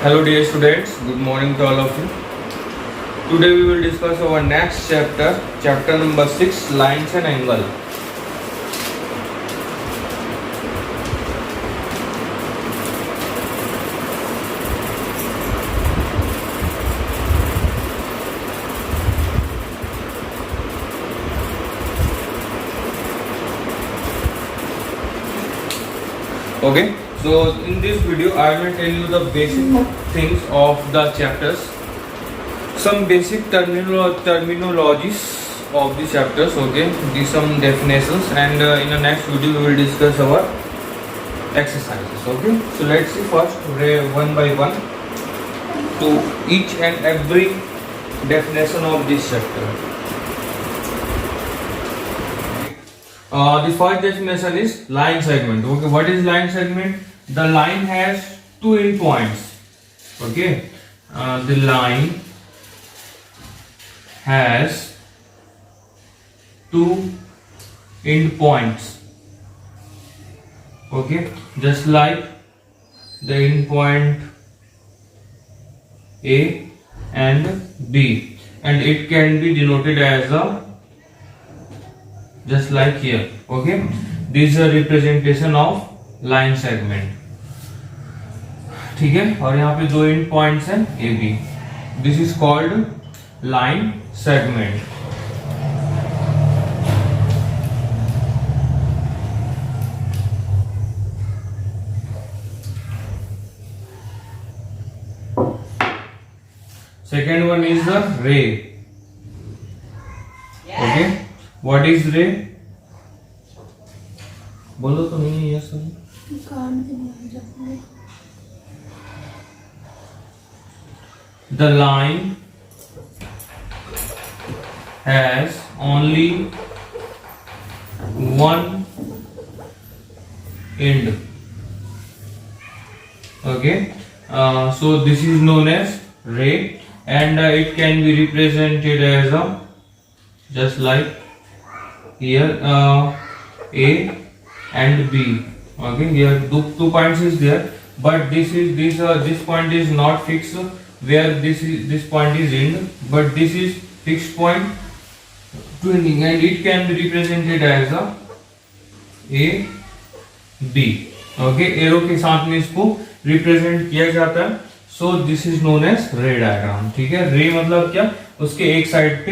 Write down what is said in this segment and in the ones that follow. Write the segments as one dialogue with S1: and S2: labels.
S1: Hello dear students, good morning to all of you. Today we will discuss our next chapter, chapter number 6, lines and angle. Okay, so in this video I will tell you the basic things of the chapters, some basic terminologies of the chapters. Okay, these some definitions, and in the next video we will discuss our exercises. Okay, so let's see first one by one to each and every definition of this chapter. The first definition is line segment. Okay, what is line segment? The line has two endpoints. Okay, the line has two endpoints. Okay, just like the endpoint A and B, and it can be denoted as a just like here. Okay, this is a representation of line segment. ठीक है, और यहाँ पे दो end points हैं A B. This is called line segment. Second one is the ray. Okay, what is ray? बोलो तो नहीं है sir. The line has only one end. Okay, so this is known as ray, and it can be represented as a just like here A and B. Okay, here two points is there, but this point is not fixed where this point is end, but this is fixed point to ending, and it can be represented as a B. Okay, arrow के साथ में इसको represent किया जाता है. So this is known as ray diagram. ठीक है, रे मतलब क्या, उसके एक साइड पे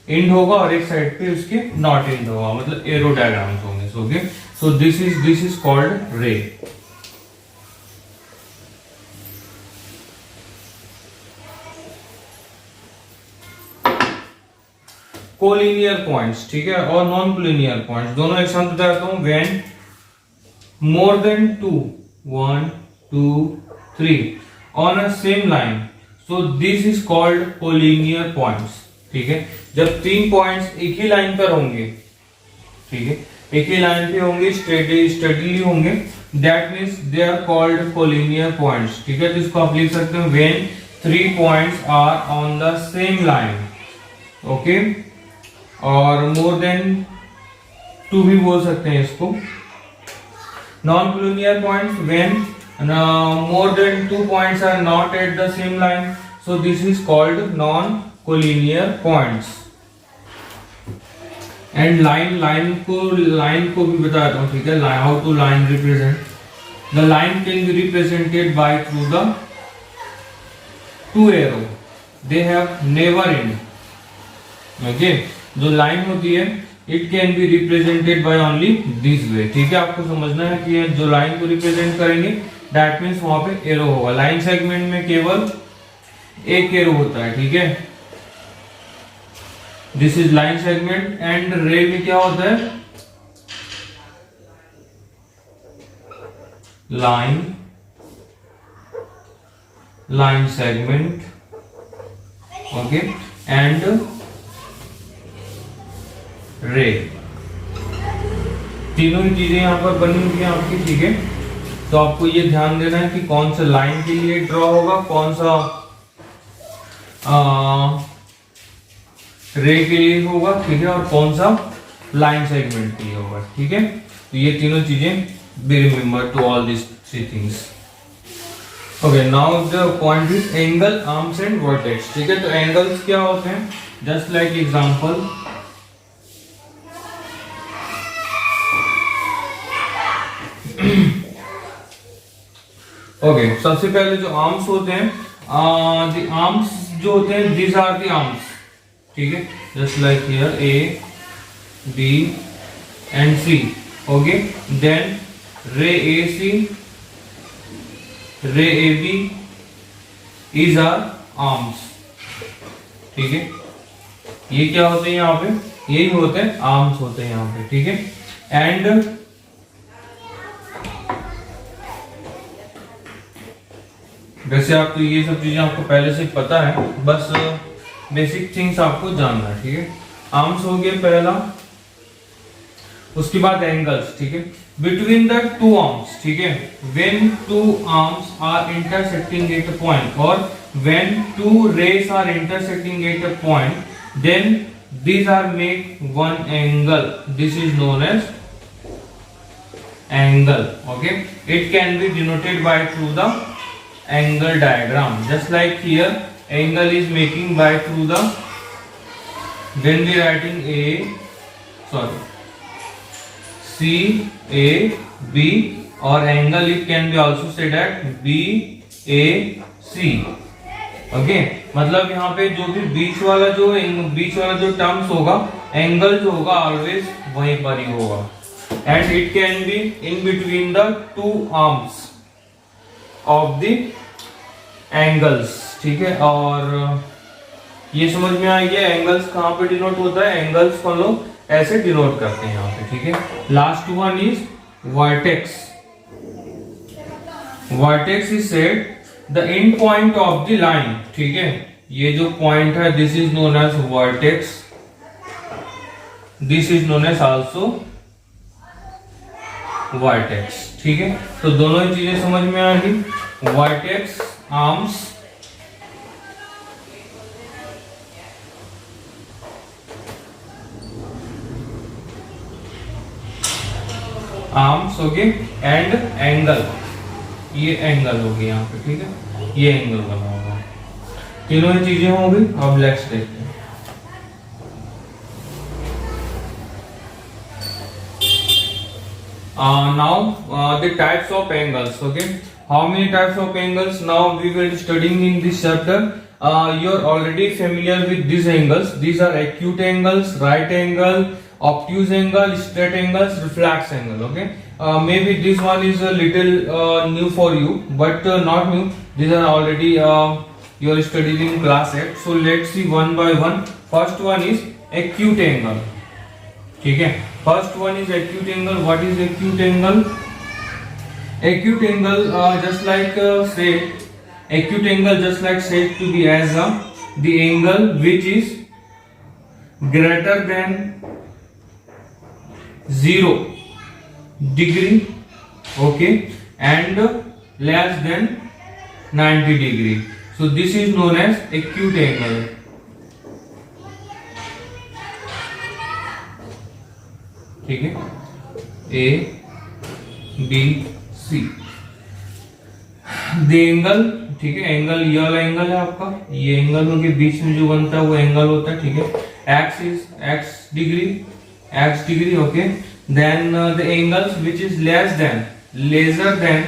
S1: एंड होगा और एक साइड पे उसके नॉट एंड होगा, मतलब एरो डायग्राम्स होंगे. Okay, so this is called रे. कोलिनियर पॉइंट्स, ठीक है, और नॉन कोलिनियर पॉइंट्स दोनों एक साथ बताता हूं. When more than two 1 2 3 on a same line, so this is called collinear points. ठीक है, जब तीन पॉइंट्स एक ही लाइन पर होंगे, ठीक है, एक ही लाइन पे होंगे, स्ट्रेटली होंगे, that means they are called collinear points. ठीक है, तो इसको आप लिख सकते हैं when three points are on the same line. Okay, और मोर देन टू भी बोल सकते हैं इसको. Non collinear points when more than two points are not at the same line, so this is called non collinear points. And line को भी बताता हूँ. ठीक है, how to line represent. The line can be represented by through the two arrow, they have never and. Okay, जो line होती है it can be represented by only this way. ठीक है, आपको समझना है कि जो लाइन को रिप्रेजेंट करेंगे दैट मीन्स वहां पे एरो होगा. लाइन सेगमेंट में केवल एक एरो होता है. ठीक है, this is line segment. And रे में क्या होता है, लाइन सेगमेंट. ओके, एंड रे, तीनों ही चीजें यहाँ पर बनी हुई है आपकी. ठीक है, तो आपको ये ध्यान देना है कि कौन सा लाइन के लिए ड्रॉ होगा, कौन सा रे के लिए होगा. ठीक है, और कौन सा लाइन सेगमेंट के लिए होगा. ठीक है, तो ये तीनों चीजें be remember to all this three things. Okay, now the point is angle, arms and vertex. ठीक है, तो एंगल्स क्या होते हैं, जस्ट लाइक एग्जांपल, ओके, सबसे पहले जो आर्म्स होते हैं, द आर्म्स जो होते हैं, दीज आर द आर्म्स। ठीक है, just like here A B and C. Okay, then ray A C, ray A B is are arms. ठीक है, ये क्या होते हैं यहाँ पे, यही होते हैं आर्म्स होते हैं यहाँ पे। ठीक है, एंड वैसे आपको ये सब चीजें आपको पहले से पता है, बस बेसिक थिंग्स आपको जानना है। ठीक है, आर्म्स हो गए पहला, उसके बाद एंगल्स। ठीक है, बिटवीन द टू आर्म्स। ठीक है, when two arms are intersecting at a point और when two rays are intersecting at a point, then these are make one angle. This is known as angle. Okay, it can be denoted by through the angle diagram. Just like here, angle is making by through the, when we writing C A B, or angle it can be also said at B A C. Okay, मतलब यहाँ पे जो भी बीच वाला जो terms होगा, angle जो होगा ऑलवेज वहीं पर ही होगा, and it can be in between the two arms of the angles. ठीक है, और ये समझ में आ गया एंगल्स कहाँ पे डिनोट होता है, एंगल्स को लोग ऐसे डिनोट करते हैं यहाँ पे। ठीक है, last one is vertex. Vertex is said the end point of the line. ठीक है, ये जो पॉइंट है, this is known as vertex, this is known as also vertex. ठीक है, तो दोनों ही चीजें समझ में आ गई, वर्टेक्स, आर्म्स, आर्म्स हो गए, एंड एंगल, ये एंगल होगी यहाँ पे। ठीक है, ये एंगल बना होगा, तीनों ही चीजें होंगी। अब नेक्स्ट देखते हैं, now the types of angles. Okay, how many types of angles now we will be studying in this chapter. You are already familiar with these angles. These are acute angles, right angle, obtuse angle, straight angles, reflex angle. Okay, maybe this one is a little new for you, but not new. These are already you are studied in class 8. So let's see one by one. First one is acute angle. ठीक है, first one is acute angle. What is acute angle? Acute angle just like acute angle just like said to be as the angle which is greater than 0 degree, okay, and less than 90 degree. So this is known as acute angle. ठीक है, A B C the angle. ठीक है, angle ये वाला angle है आपका, ये angle के बीच में जो बनता है वो एंगल होता है. ठीक है, x is x degree, okay. Then the angles which is lesser than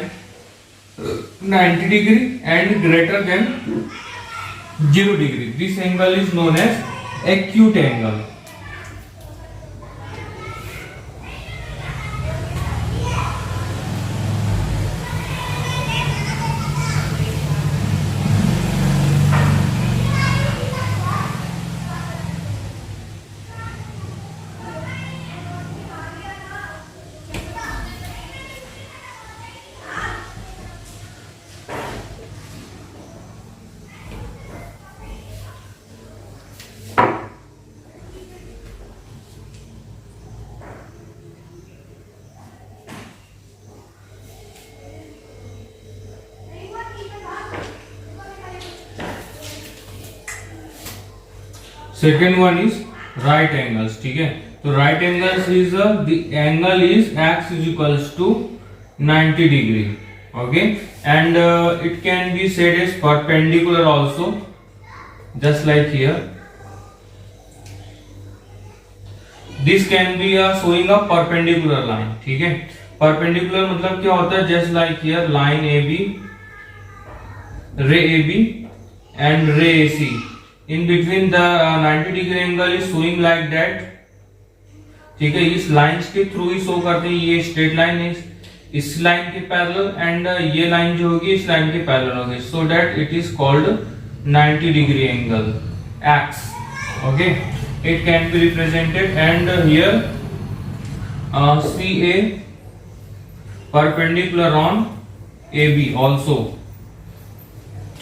S1: 90 degree and greater than 0 degree. This angle is known as acute angle. Second one is right angles. ठीक है, तो right angles is the angle is x is equals to 90 degree, okay, and it can be said as perpendicular also, just like here. This can be showing a perpendicular line. ठीक है, perpendicular मतलब क्या होता है, just like here line AB, ray AB and ray AC. In between the 90 degree angle is showing like that. ठीक है, इस lines के थ्रू ही शो करते हैं. ये स्ट्रेट लाइन है इस लाइन के पैरेलल एंड ये लाइन जो होगी इस लाइन के पैरेलल होगी, so that it is called 90 degree angle x. Okay, it can be represented and here CA perpendicular on AB also.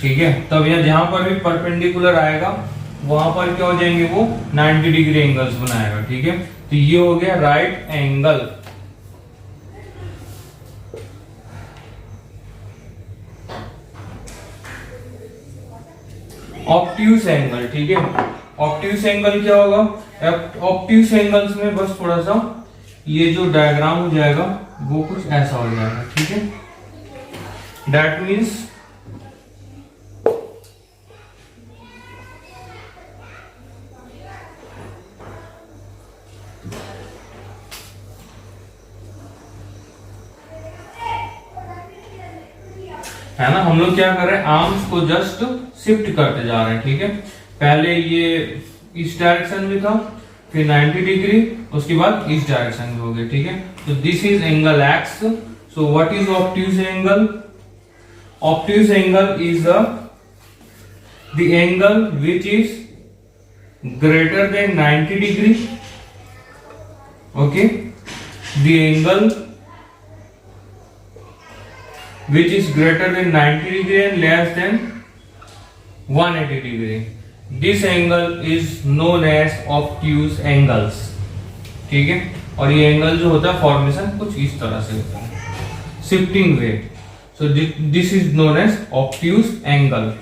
S1: ठीक है, तब यह जहां पर भी परपेंडिकुलर आएगा वहां पर क्या हो जाएंगे, वो 90 डिग्री एंगल्स बनाएगा. ठीक है, तो ये हो गया राइट एंगल. Obtuse angle. ठीक है, ऑब्ट्यूस एंगल क्या होगा, ऑब्ट्यूस एंगल्स में बस थोड़ा सा ये जो डायग्राम हो जाएगा वो कुछ ऐसा हो जाएगा. ठीक है, दैट मीन्स है ना, हम लोग क्या कर रहे हैं, आर्म्स को जस्ट शिफ्ट करते जा रहे हैं. ठीक है, पहले ये इस डायरेक्शन में था, फिर 90 डिग्री, उसके बाद इस डायरेक्शन में हो गया. ठीक है, तो this is angle x. So what is obtuse angle? Obtuse angle is the angle which is greater than 90 degree. Okay, the angle which is greater than 90 degree and less than 180 degree. This angle is known as obtuse angles. ठीक है, और ये angle जो होता है formation कुछ इस तरह से होता है, shifting way. So this is known as obtuse angle.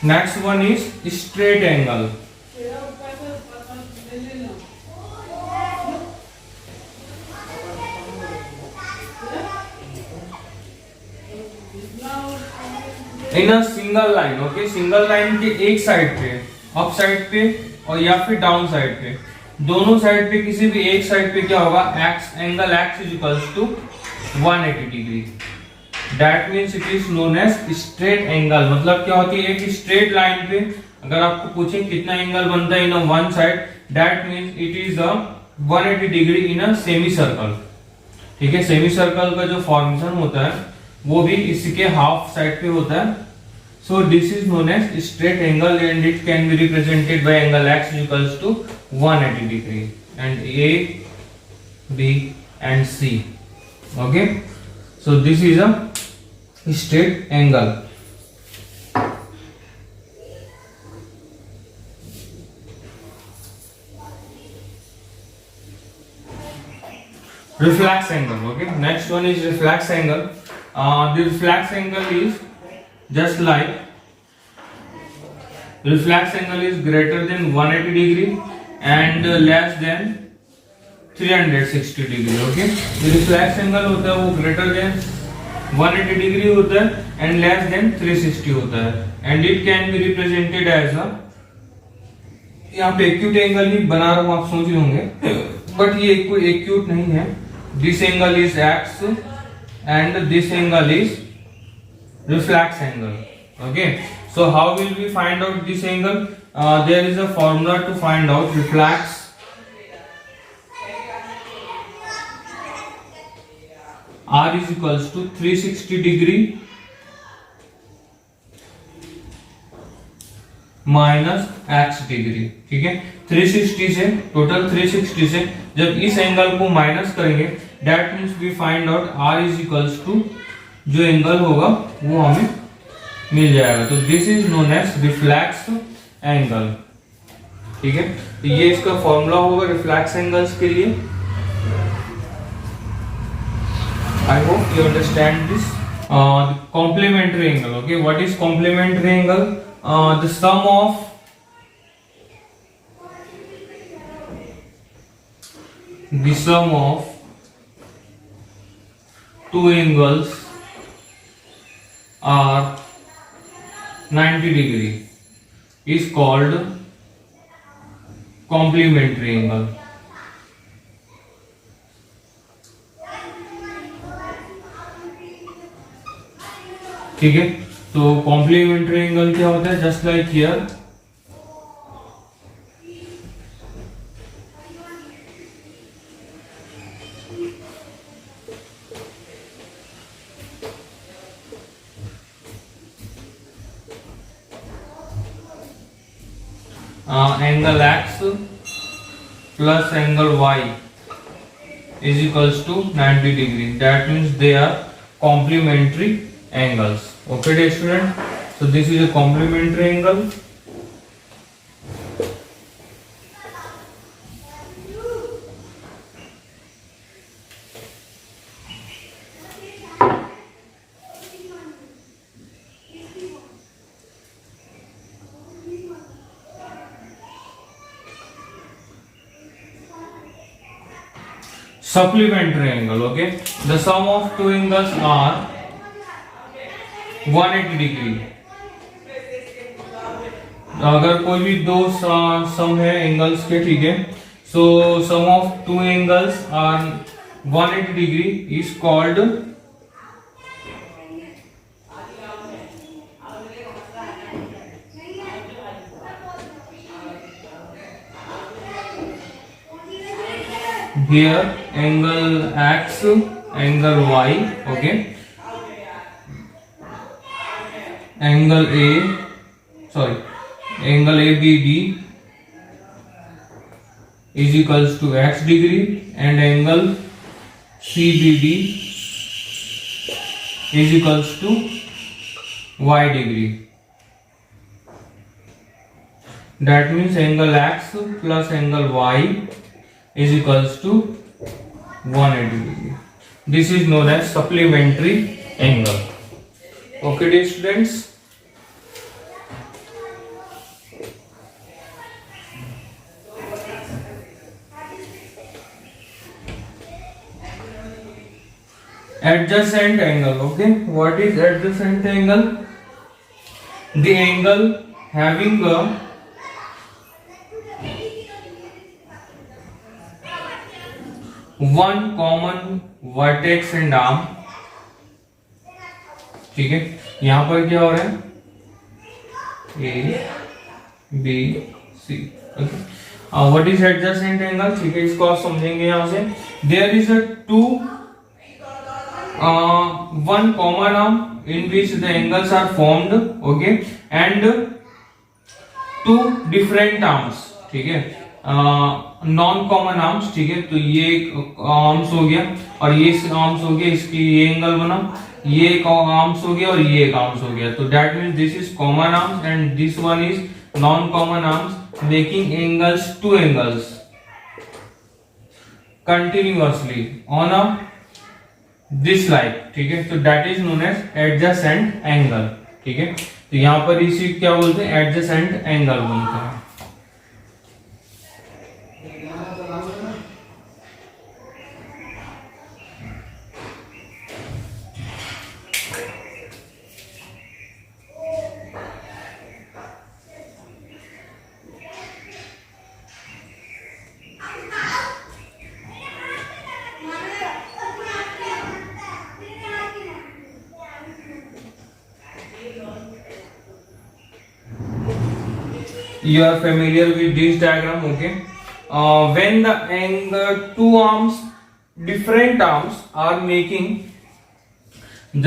S1: Next one is straight angle. In a single line. Okay, single line के एक साइड पे, अप साइड पे और या फिर डाउन साइड पे, दोनों साइड पे किसी भी एक साइड पे क्या होगा, x angle x is equals to 180 degree. That means it is known as straight angle. मतलब क्या होती है, एक स्ट्रेट लाइन पे अगर आपको पूछे कितना एंगल बनता है in one side, that means it is a 180 degree in a semi circle. ठीक है, सेमी सर्कल का जो फॉर्मेशन होता है वो भी इसके हाफ साइड पे होता है. So this is known as straight angle and it can be represented by angle x equals to 180 degree and A, B and C. Okay, so this is a straight angle. Reflex angle. Okay, next one is reflex angle. The reflex angle is just like, reflex angle is greater than 180 degree and less than 360 degree. Okay, the reflex angle होता है वो greater than 180 degree होता है and less than 360 होता है and it can be represented as a, यहाँ पे acute angle ही बना रहा हूं, आप सोच रहे होंगे बट ये कोई एक्यूट नहीं है. This angle is x and this angle is reflex angle. Okay, so how will we find out this angle? There is a formula to find out reflex. R is equals to 360 degree minus x degree. ठीक है, 360 से total 360 से जब इस angle को minus करेंगे that means we find out R is equals to जो angle होगा वो हमें मिल जाएगा. तो this is known as reflex angle. ठीक है, तो ये इसका फॉर्मूला होगा रिफ्लेक्स एंगल्स के लिए. I hope you understand this. complementary angle. Okay, what is complementary angle? The sum of two angles are 90 degree is called complementary angle. ठीक है, तो कॉम्प्लीमेंट्री एंगल क्या होता है? Just like here, angle x plus angle y is equals to 90 degree. That means they are complementary angles. Okay dear student, so this is a complementary angle. Supplementary angle. Okay, the sum of two angles are 180 degree. अगर कोई भी दो सम है angles के, ठीक है, so sum of two angles are 180 degree is called here angle x, angle y. Okay, angle ABD is equals to x degree and angle CBD is equals to y degree. That means angle x plus angle y is equals to 180 degree. This is known as supplementary angle. Okay dear students, adjacent angle. Okay, what is adjacent angle? The angle having a one common vertex and arm. ठीक है, यहां पर क्या हो रहा है? A B C. Okay, what is adjacent angle? ठीक है, इसको आप समझेंगे यहां से. There is a two one common arm in which the angles are formed. Okay, and two different arms. ठीक है, नॉन कॉमन आर्म्स. ठीक है, तो ये एक आर्म्स हो गया और ये आर्म्स हो गया, इसकी ये एंगल बना, ये एक आर्म्स हो गया और ये एक आर्म्स हो गया. तो that means this is common arms and this one is non common arms, making angles to angles continuously on a this like. ठीक है, तो that is known as adjacent angle. ठीक है, तो यहां पर इसी क्या बोलते हैं? एडजेसेंट एंगल बोलते हैं. You are familiar with this diagram. Okay, when the two arms, different arms are making,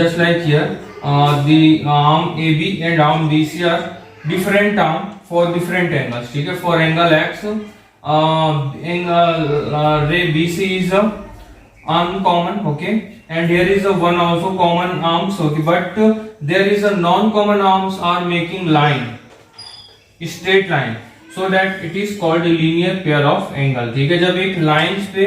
S1: just like here, the arm AB and arm BC are different arm for different angles. ठीक है, for angle x, angle ray BC is uncommon. Okay, and here is a one also common arms. Okay, but there is a non-common arms are making line, straight line, so that it is called a linear pair of angle. ठीक है, जब एक lines पे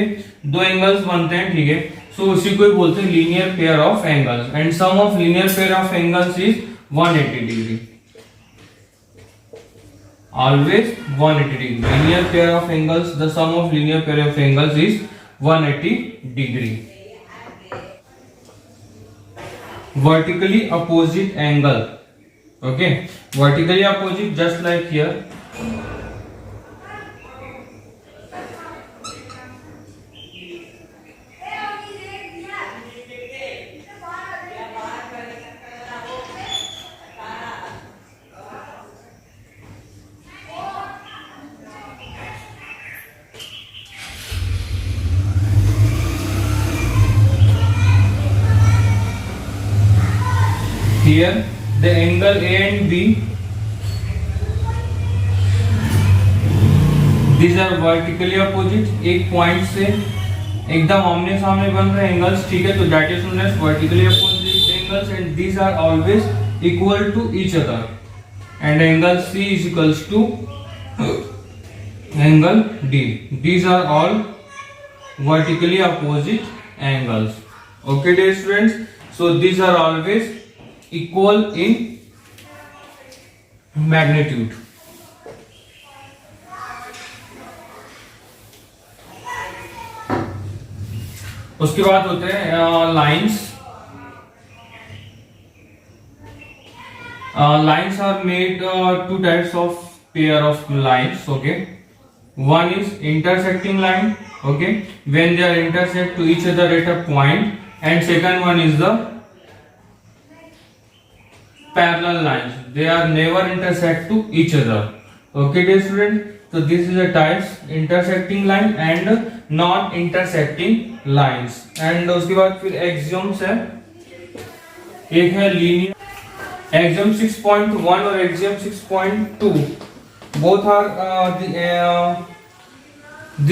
S1: दो angles बनते हैं, ठीक है, सो उसी को ही बोलते हैं linear pair of angles and sum of linear pair of angles is 180 degree, always 180 degree. Linear pair of angles, the sum of linear pair of angles is 180 degree. Vertically opposite angle, okay, vertically opposite just like here. Here the angle A and B, these are vertically opposite, एक point से एकदम आमने सामने बन रहे angles, ठीक है, तो that is known as vertically opposite angles and these are always equal to each other and angle C is equals to angle D. These are all vertically opposite angles. Okay dear students, so these are always equal in magnitude. उसके बाद होते हैं lines. Lines are made two types of pair of lines. Okay, one is intersecting line. Okay, when they are intersect to each other at a point, and second one is the parallel lines, they are never intersect to each other. Okay dear student, so this is the types intersecting line and non intersecting lines. and उसके बाद फिर axioms है, एक है linear axiom 6.1 और axiom 6.2, both are the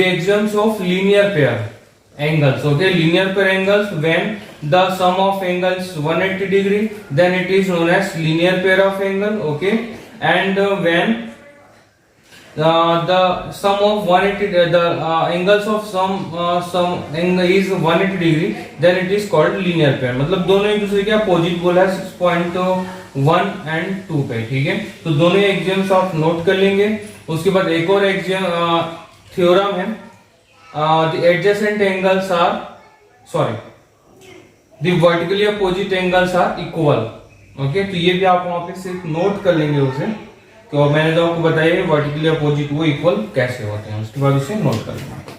S1: axioms of linear pair angles. Okay, linear pair angles, when the sum of angles 180 degree, then it is known as linear pair of angle. Okay, and when the sum of 180 the angles of some angle is 180 degree, then it is called linear pair. मतलब दोनों एक दूसरे के opposite बोला है 6.1 and 2 पे, ठीक है, तो दोनों एक्सियम्स आप नोट कर लेंगे. उसके बाद एक और एक्सियम थ्योरम है, the adjacent angles are the vertically opposite angles are equal. Okay, तो ये भी आप वहां पे सिर्फ नोट कर लेंगे उसे, तो मैंने तो आपको बताया वर्टिकली अपोजिट वो इक्वल कैसे होते हैं, उसके बाद उसे नोट कर लेंगे.